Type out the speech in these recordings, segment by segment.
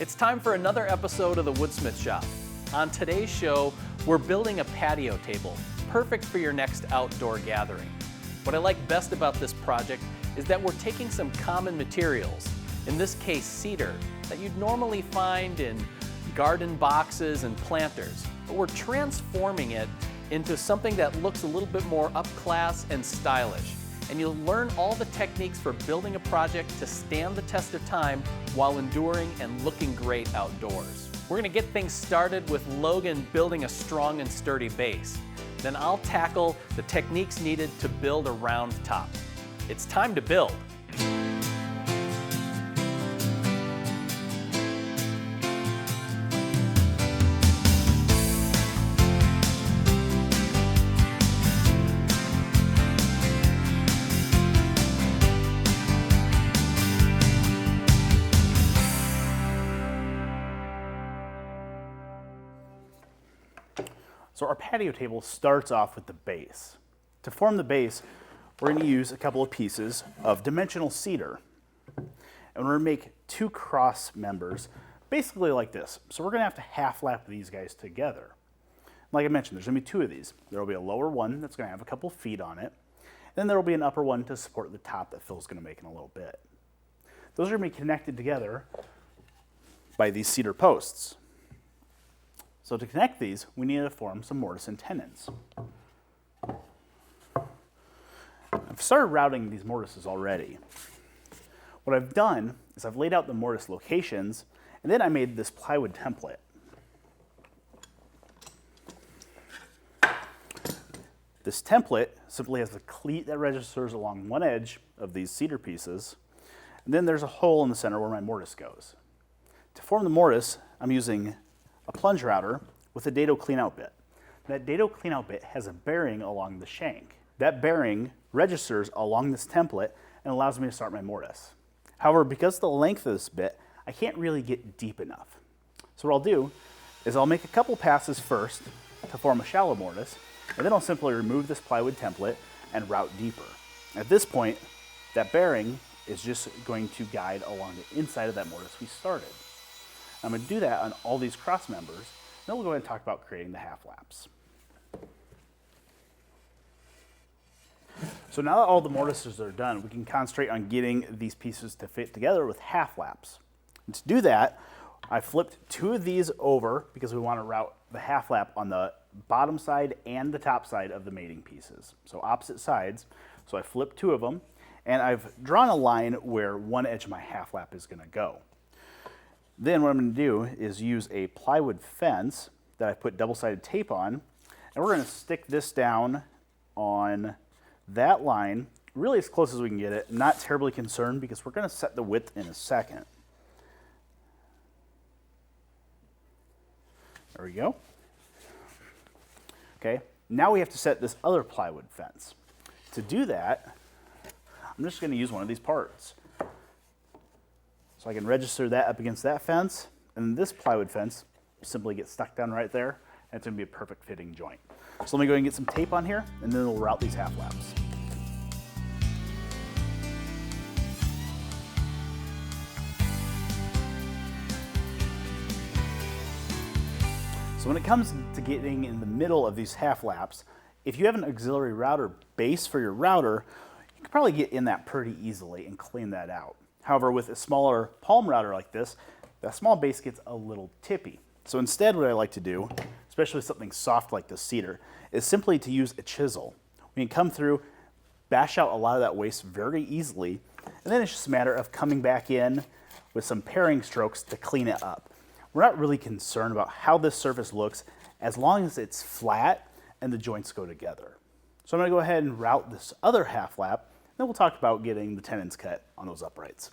It's time for another episode of the Woodsmith Shop. On today's show, we're building a patio table, perfect for your next outdoor gathering. What I like best about this project is that we're taking some common materials, in this case cedar, that you'd normally find in garden boxes and planters, but we're transforming it into something that looks a little bit more up-class and stylish. And you'll learn all the techniques for building a project to stand the test of time while enduring and looking great outdoors. We're gonna get things started with Logan building a strong and sturdy base. Then I'll tackle the techniques needed to build a round top. It's time to build. So our patio table starts off with the base. To form the base, we're going to use a couple of pieces of dimensional cedar. And we're going to make two cross members, basically like this. So we're going to have to half lap these guys together. Like I mentioned, there's going to be two of these. There will be a lower one that's going to have a couple feet on it. Then there will be an upper one to support the top that Phil's going to make in a little bit. Those are going to be connected together by these cedar posts. So to connect these, we need to form some mortise and tenons. I've started routing these mortises already. What I've done is I've laid out the mortise locations, and then I made this plywood template. This template simply has the cleat that registers along one edge of these cedar pieces, and then there's a hole in the center where my mortise goes. To form the mortise, I'm using a plunge router with a dado cleanout bit. That dado cleanout bit has a bearing along the shank. That bearing registers along this template and allows me to start my mortise. However, because of the length of this bit, I can't really get deep enough. So what I'll do is I'll make a couple passes first to form a shallow mortise, and then I'll simply remove this plywood template and route deeper. At this point, that bearing is just going to guide along the inside of that mortise we started. I'm going to do that on all these cross members, then we'll go ahead and talk about creating the half laps. So now that all the mortises are done, we can concentrate on getting these pieces to fit together with half laps. And to do that, I flipped two of these over because we want to route the half lap on the bottom side and the top side of the mating pieces. So opposite sides. So I flipped two of them, and I've drawn a line where one edge of my half lap is going to go. Then what I'm going to do is use a plywood fence that I put double-sided tape on, and we're going to stick this down on that line, really as close as we can get it. Not terribly concerned because we're going to set the width in a second. There we go. Okay, now we have to set this other plywood fence. To do that, I'm just going to use one of these parts. So I can register that up against that fence, and this plywood fence simply gets stuck down right there, and it's going to be a perfect fitting joint. So let me go ahead and get some tape on here, and then we'll route these half laps. So when it comes to getting in the middle of these half laps, if you have an auxiliary router base for your router, you can probably get in that pretty easily and clean that out. However, with a smaller palm router like this, that small base gets a little tippy. So instead what I like to do, especially something soft like the cedar, is simply to use a chisel. We can come through, bash out a lot of that waste very easily, and then it's just a matter of coming back in with some paring strokes to clean it up. We're not really concerned about how this surface looks as long as it's flat and the joints go together. So I'm going to go ahead and route this other half lap. Then we'll talk about getting the tenons cut on those uprights.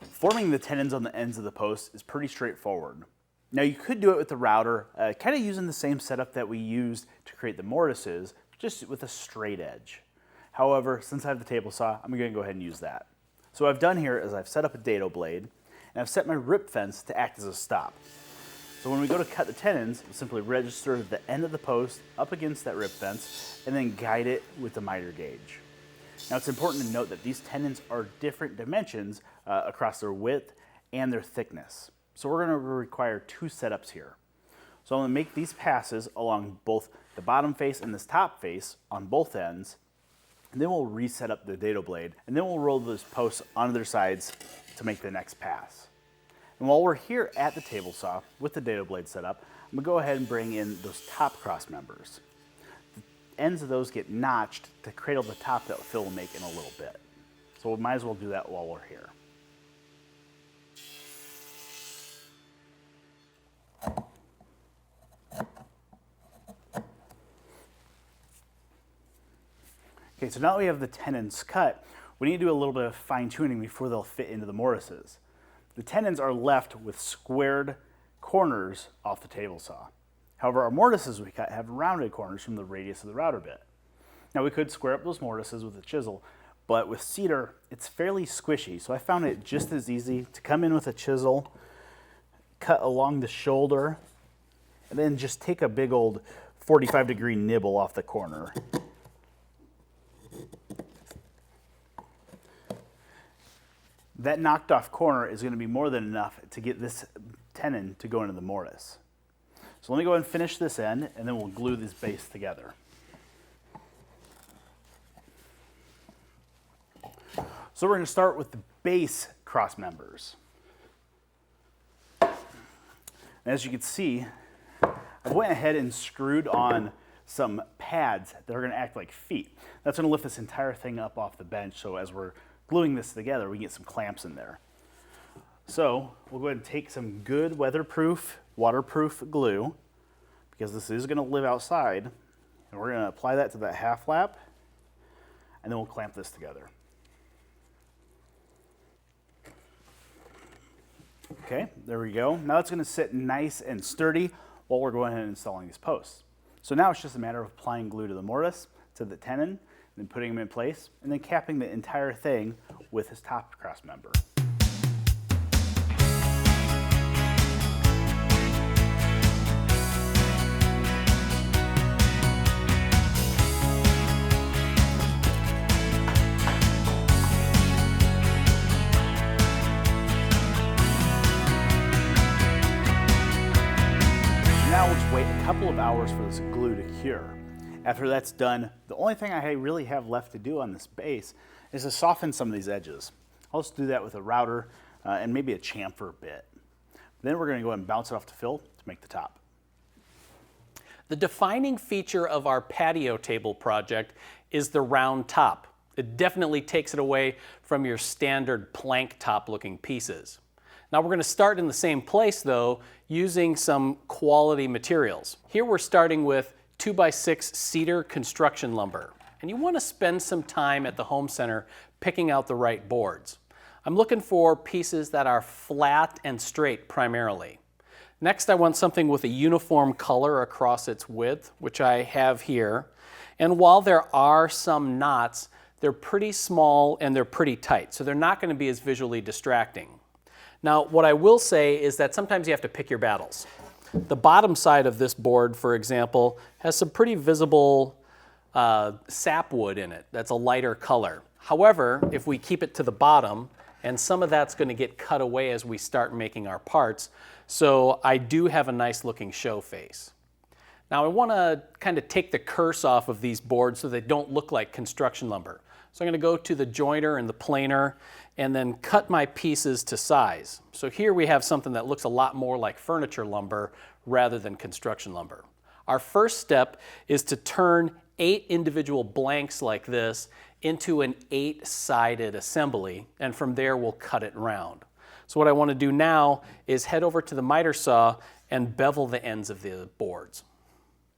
Forming the tenons on the ends of the post is pretty straightforward. Now you could do it with the router, kind of using the same setup that we used to create the mortises, just with a straight edge. However, since I have the table saw, I'm going to go ahead and use that. So what I've done here is I've set up a dado blade, and I've set my rip fence to act as a stop. So when we go to cut the tenons, we'll simply register the end of the post up against that rip fence and then guide it with the miter gauge. Now it's important to note that these tenons are different dimensions across their width and their thickness. So we're going to require 2 setups here. So I'm going to make these passes along both the bottom face and this top face on both ends, and then we'll reset up the dado blade, and then we'll roll those posts onto their sides to make the next pass. And while we're here at the table saw with the dado blade set up, I'm going to go ahead and bring in those top cross members. The ends of those get notched to cradle the top that Phil will make in a little bit. So we might as well do that while we're here. Okay, so now that we have the tenons cut, we need to do a little bit of fine tuning before they'll fit into the mortises. The tenons are left with squared corners off the table saw. However, our mortises we cut have rounded corners from the radius of the router bit. Now we could square up those mortises with a chisel, but with cedar, it's fairly squishy, so I found it just as easy to come in with a chisel, cut along the shoulder, and then just take a big old 45-degree nibble off the corner. That knocked off corner is going to be more than enough to get this tenon to go into the mortise. So let me go ahead and finish this end, and then we'll glue this base together. So we're going to start with the base cross members. And as you can see, I went ahead and screwed on some pads that are going to act like feet. That's going to lift this entire thing up off the bench, so as we're gluing this together, we get some clamps in there. So we'll go ahead and take some good weatherproof, waterproof glue, because this is going to live outside, and we're going to apply that to that half lap, and then we'll clamp this together. Okay, there we go. Now it's going to sit nice and sturdy while we're going ahead and installing these posts. So now it's just a matter of applying glue to the mortise, to the tenon, and then putting them in place, and then capping the entire thing with his top cross member. Now we'll just wait a couple of hours for this glue to cure. After that's done, the only thing I really have left to do on this base is to soften some of these edges. I'll just do that with a router and maybe a chamfer bit. Then we're going to go ahead and bounce it off to Phil to make the top. The defining feature of our patio table project is the round top. It definitely takes it away from your standard plank top looking pieces. Now we're going to start in the same place though, using some quality materials. Here we're starting with 2x6 cedar construction lumber, and you want to spend some time at the home center picking out the right boards. I'm looking for pieces that are flat and straight primarily. Next, I want something with a uniform color across its width, which I have here. And while there are some knots, they're pretty small and they're pretty tight, so they're not going to be as visually distracting. Now, what I will say is that sometimes you have to pick your battles. The bottom side of this board, for example, has some pretty visible sapwood in it. That's a lighter color. However, if we keep it to the bottom, and some of that's going to get cut away as we start making our parts, so I do have a nice looking show face. Now I want to kind of take the curse off of these boards so they don't look like construction lumber. So I'm going to go to the joiner and the planer and then cut my pieces to size. So here we have something that looks a lot more like furniture lumber rather than construction lumber. Our first step is to turn 8 individual blanks like this into an 8-sided assembly, and from there we'll cut it round. So what I want to do now is head over to the miter saw and bevel the ends of the boards.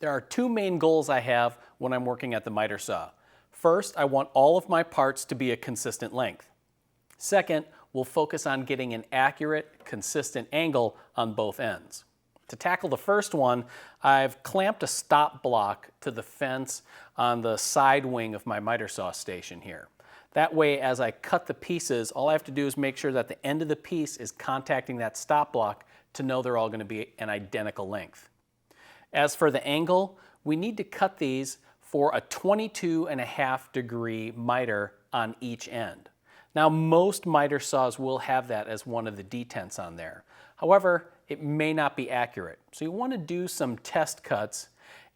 There are 2 main goals I have when I'm working at the miter saw. First, I want all of my parts to be a consistent length. Second, we'll focus on getting an accurate, consistent angle on both ends. To tackle the first one, I've clamped a stop block to the fence on the side wing of my miter saw station here. That way, as I cut the pieces, all I have to do is make sure that the end of the piece is contacting that stop block to know they're all going to be an identical length. As for the angle, we need to cut these for a 22.5 degree miter on each end. Now, most miter saws will have that as one of the detents on there. However, it may not be accurate. So you want to do some test cuts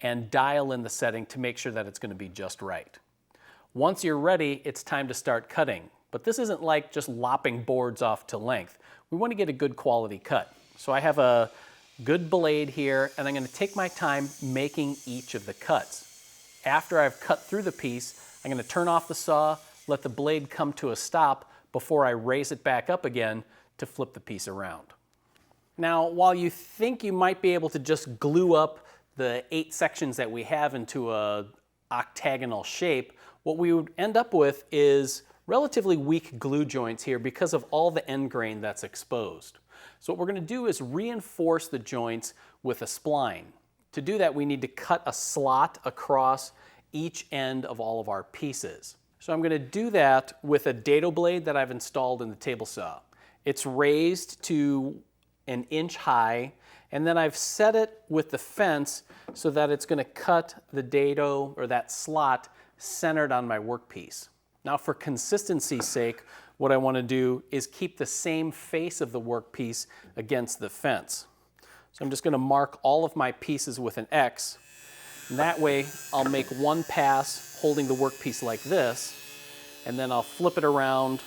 and dial in the setting to make sure that it's going to be just right. Once you're ready, it's time to start cutting. But this isn't like just lopping boards off to length. We want to get a good quality cut. So I have a good blade here, and I'm going to take my time making each of the cuts. After I've cut through the piece, I'm going to turn off the saw, let the blade come to a stop before I raise it back up again to flip the piece around. Now, while you think you might be able to just glue up the 8 sections that we have into a octagonal shape, what we would end up with is relatively weak glue joints here because of all the end grain that's exposed. So what we're going to do is reinforce the joints with a spline. To do that, we need to cut a slot across each end of all of our pieces. So I'm going to do that with a dado blade that I've installed in the table saw. It's raised to 1 inch high, and then I've set it with the fence so that it's going to cut the dado, or that slot, centered on my workpiece. Now, for consistency's sake, what I want to do is keep the same face of the workpiece against the fence. So I'm just going to mark all of my pieces with an X. And that way, I'll make one pass holding the workpiece like this, and then I'll flip it around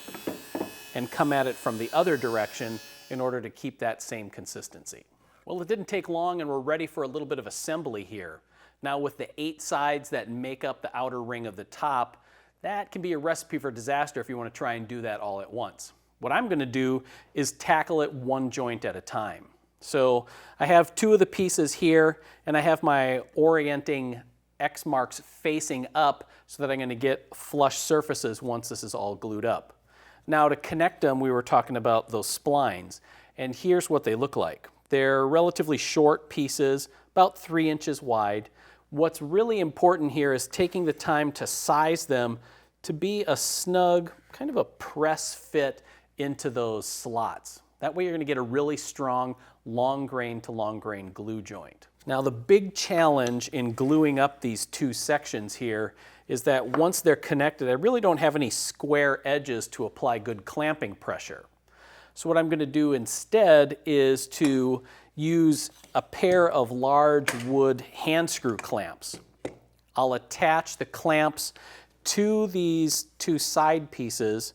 and come at it from the other direction in order to keep that same consistency. Well, it didn't take long, and we're ready for a little bit of assembly here. Now, with the 8 sides that make up the outer ring of the top, that can be a recipe for disaster if you want to try and do that all at once. What I'm going to do is tackle it one joint at a time. So I have 2 of the pieces here, and I have my orienting X marks facing up so that I'm going to get flush surfaces once this is all glued up. Now, to connect them, we were talking about those splines, and here's what they look like. They're relatively short pieces, about 3 inches wide. What's really important here is taking the time to size them to be a snug, kind of a press fit into those slots. That way you're going to get a really strong long grain to long grain glue joint. Now, the big challenge in gluing up these 2 sections here is that once they're connected, I really don't have any square edges to apply good clamping pressure. So what I'm going to do instead is to use a pair of large wood hand screw clamps. I'll attach the clamps to these 2 side pieces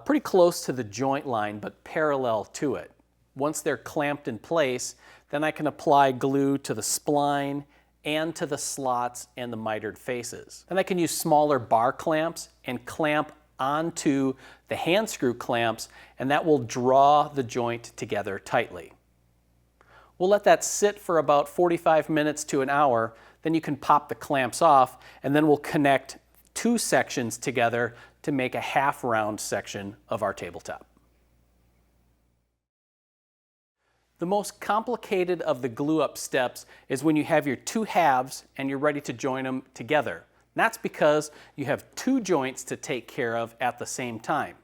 pretty close to the joint line, but parallel to it. Once they're clamped in place, then I can apply glue to the spline and to the slots and the mitered faces. Then I can use smaller bar clamps and clamp onto the hand screw clamps, and that will draw the joint together tightly. We'll let that sit for about 45 minutes to an hour, then you can pop the clamps off, and then we'll connect 2 sections together to make a half round section of our tabletop. The most complicated of the glue up steps is when you have your 2 halves and you're ready to join them together. That's because you have 2 joints to take care of at the same time.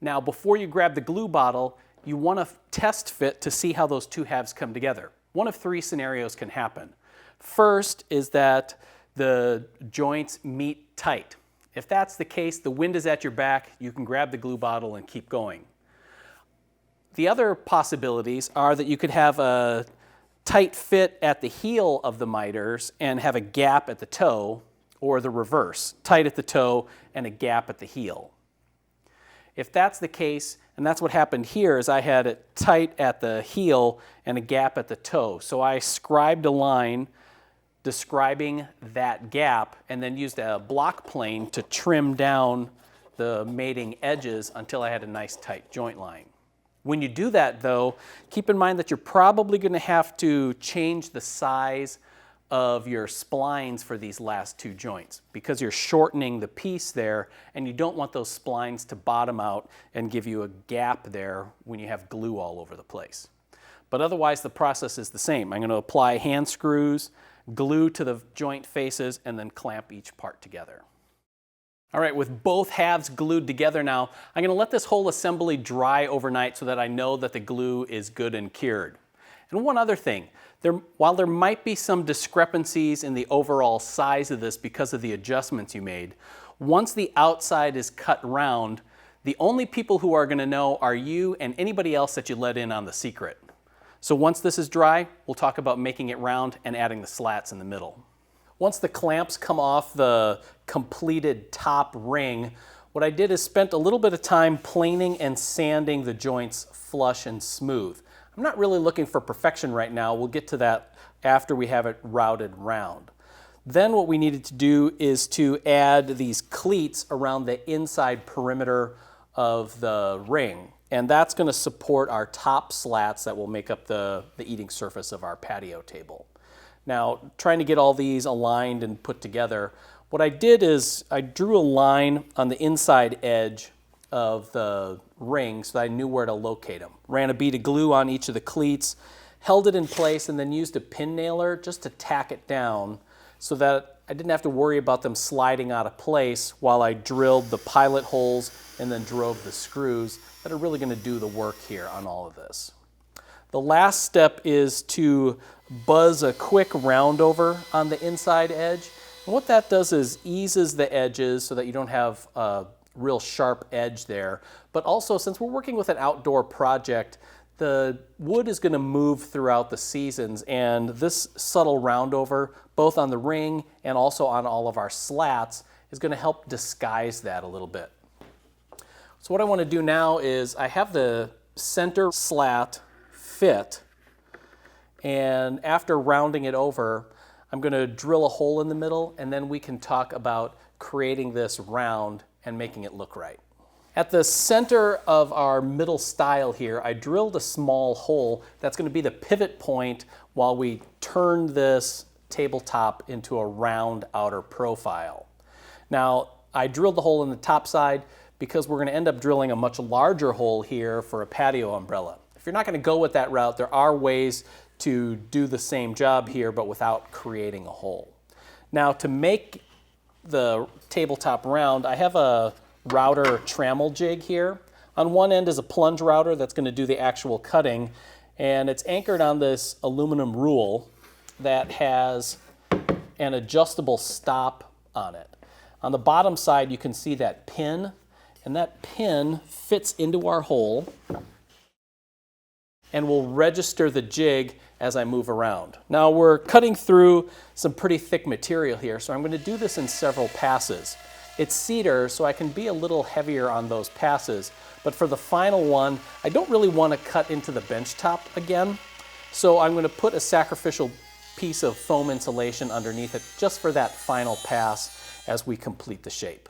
Now, before you grab the glue bottle, you want to test fit to see how those 2 halves come together. One of 3 scenarios can happen. First is that the joints meet tight. If that's the case, the wind is at your back, you can grab the glue bottle and keep going. The other possibilities are that you could have a tight fit at the heel of the miters and have a gap at the toe, or the reverse, tight at the toe and a gap at the heel. If that's the case, and that's what happened here, is I had it tight at the heel and a gap at the toe. So I scribed a line describing that gap and then used a block plane to trim down the mating edges until I had a nice tight joint line. When you do that, though, keep in mind that you're probably going to have to change the size of your splines for these last 2 joints because you're shortening the piece there, and you don't want those splines to bottom out and give you a gap there when you have glue all over the place. But otherwise, the process is the same. I'm going to apply hand screws, glue to the joint faces, and then clamp each part together. All right, with both halves glued together now, I'm going to let this whole assembly dry overnight so that I know that the glue is good and cured. And one other thing, while there might be some discrepancies in the overall size of this because of the adjustments you made, Once the outside is cut round, the only people who are going to know are you and anybody else that you let in on the secret. So once this is dry, we'll talk about making it round and adding the slats in the middle. Once the clamps come off the completed top ring, what I did is spent a little bit of time planing and sanding the joints flush and smooth. I'm not really looking for perfection right now. We'll get to that after we have it routed round. Then what we needed to do is to add these cleats around the inside perimeter of the ring. And that's going to support our top slats that will make up the eating surface of our patio table. Now, trying to get all these aligned and put together, what I did is I drew a line on the inside edge of the ring so that I knew where to locate them. Ran a bead of glue on each of the cleats, held it in place, and then used a pin nailer just to tack it down so that I didn't have to worry about them sliding out of place while I drilled the pilot holes and then drove the screws that are really going to do the work here on all of this. The last step is to buzz a quick round over on the inside edge. And what that does is eases the edges so that you don't have a real sharp edge there. But also, since we're working with an outdoor project, the wood is going to move throughout the seasons, and this subtle round over, both on the ring and also on all of our slats, is going to help disguise that a little bit. So what I want to do now is I have the center slat fit, and after rounding it over, I'm going to drill a hole in the middle, and then we can talk about creating this round and making it look right. At the center of our middle stile here, I drilled a small hole that's going to be the pivot point while we turn this tabletop into a round outer profile. Now, I drilled the hole in the top side because we're going to end up drilling a much larger hole here for a patio umbrella. If you're not going to go with that route, there are ways to do the same job here, but without creating a hole. Now, to make the tabletop round, I have a router trammel jig here. On one end is a plunge router that's going to do the actual cutting, and it's anchored on this aluminum rule that has an adjustable stop on it. On the bottom side, you can see that pin, and that pin fits into our hole and will register the jig as I move around. Now, we're cutting through some pretty thick material here, so I'm going to do this in several passes. It's cedar, so I can be a little heavier on those passes, but for the final one, I don't really want to cut into the bench top again, so I'm going to put a sacrificial piece of foam insulation underneath it just for that final pass as we complete the shape.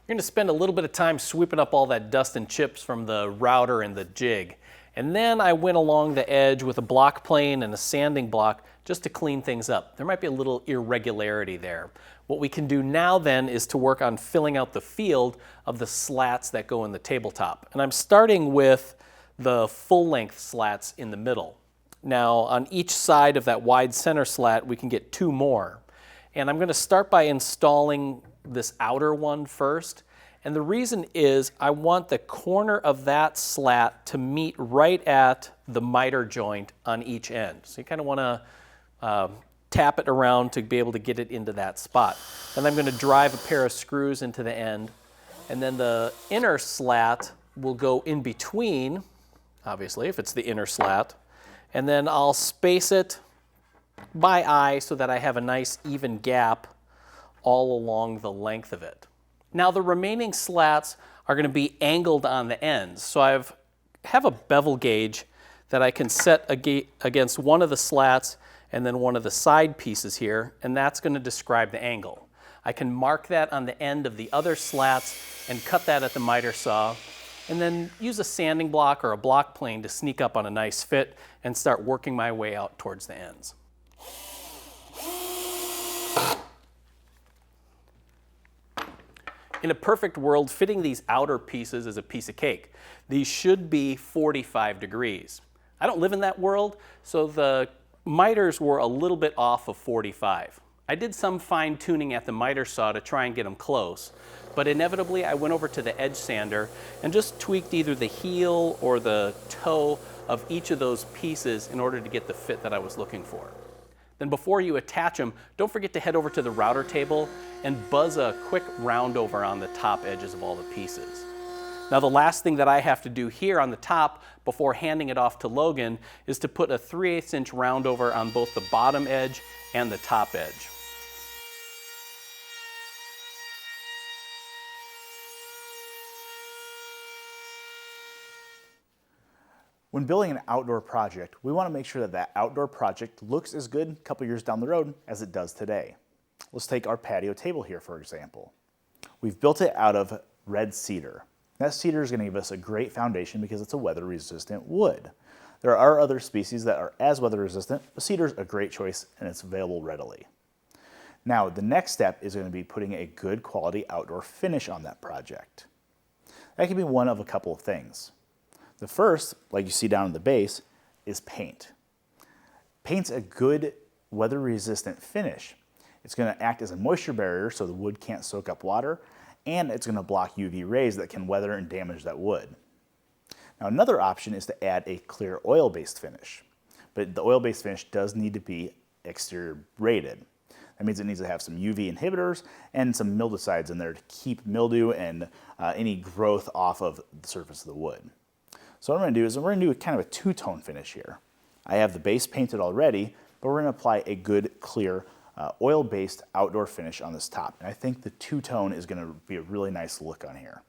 You're going to spend a little bit of time sweeping up all that dust and chips from the router and the jig. And then I went along the edge with a block plane and a sanding block just to clean things up. There might be a little irregularity there. What we can do now then is to work on filling out the field of the slats that go in the tabletop. And I'm starting with the full-length slats in the middle. Now, on each side of that wide center slat, we can get two more. And I'm going to start by installing this outer one first. And the reason is I want the corner of that slat to meet right at the miter joint on each end. So you kind of want to tap it around to be able to get it into that spot. Then I'm going to drive a pair of screws into the end, and then the inner slat will go in between, obviously, if it's the inner slat, and then I'll space it by eye so that I have a nice even gap all along the length of it. Now, the remaining slats are going to be angled on the ends. So I have a bevel gauge that I can set against one of the slats and then one of the side pieces here, and that's going to describe the angle. I can mark that on the end of the other slats and cut that at the miter saw, and then use a sanding block or a block plane to sneak up on a nice fit and start working my way out towards the ends. In a perfect world, fitting these outer pieces is a piece of cake. These should be 45 degrees. I don't live in that world, so the miters were a little bit off of 45. I did some fine tuning at the miter saw to try and get them close, but inevitably I went over to the edge sander and just tweaked either the heel or the toe of each of those pieces in order to get the fit that I was looking for. The Then before you attach them, don't forget to head over to the router table and buzz a quick round over on the top edges of all the pieces. Now the last thing that I have to do here on the top before handing it off to Logan is to put a 3/8 inch round over on both the bottom edge and the top edge. When building an outdoor project, we want to make sure that that outdoor project looks as good a couple years down the road as it does today. Let's take our patio table here, for example. We've built it out of red cedar. That cedar is going to give us a great foundation because it's a weather-resistant wood. There are other species that are as weather-resistant, but cedar is a great choice and it's available readily. Now, the next step is going to be putting a good quality outdoor finish on that project. That can be one of a couple of things. The first, like you see down in the base, is paint. Paint's a good weather-resistant finish. It's going to act as a moisture barrier so the wood can't soak up water, and it's going to block UV rays that can weather and damage that wood. Now another option is to add a clear oil-based finish, but the oil-based finish does need to be exterior rated. That means it needs to have some UV inhibitors and some mildewcides in there to keep mildew and any growth off of the surface of the wood. So what I'm going to do is we're going to do kind of a two-tone finish here. I have the base painted already, but we're going to apply a good, clear, oil-based outdoor finish on this top. And I think the two-tone is going to be a really nice look on here.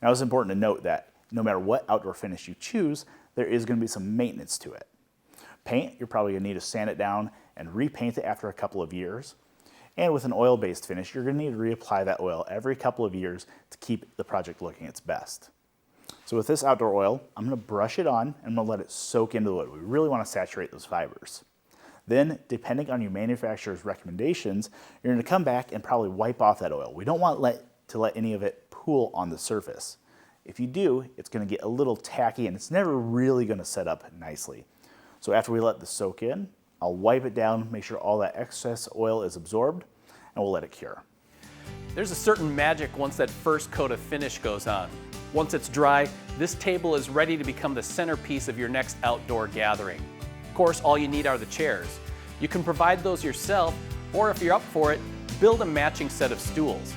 Now it's important to note that no matter what outdoor finish you choose, there is going to be some maintenance to it. Paint, you're probably going to need to sand it down and repaint it after a couple of years. And with an oil-based finish, you're going to need to reapply that oil every couple of years to keep the project looking its best. So with this outdoor oil, I'm going to brush it on and I'm going to let it soak into the wood. We really want to saturate those fibers. Then, depending on your manufacturer's recommendations, you're going to come back and probably wipe off that oil. We don't want to let any of it pool on the surface. If you do, it's going to get a little tacky and it's never really going to set up nicely. So after we let this soak in, I'll wipe it down, make sure all that excess oil is absorbed, and we'll let it cure. There's a certain magic once that first coat of finish goes on. Once it's dry, this table is ready to become the centerpiece of your next outdoor gathering. Of course, all you need are the chairs. You can provide those yourself, or if you're up for it, build a matching set of stools.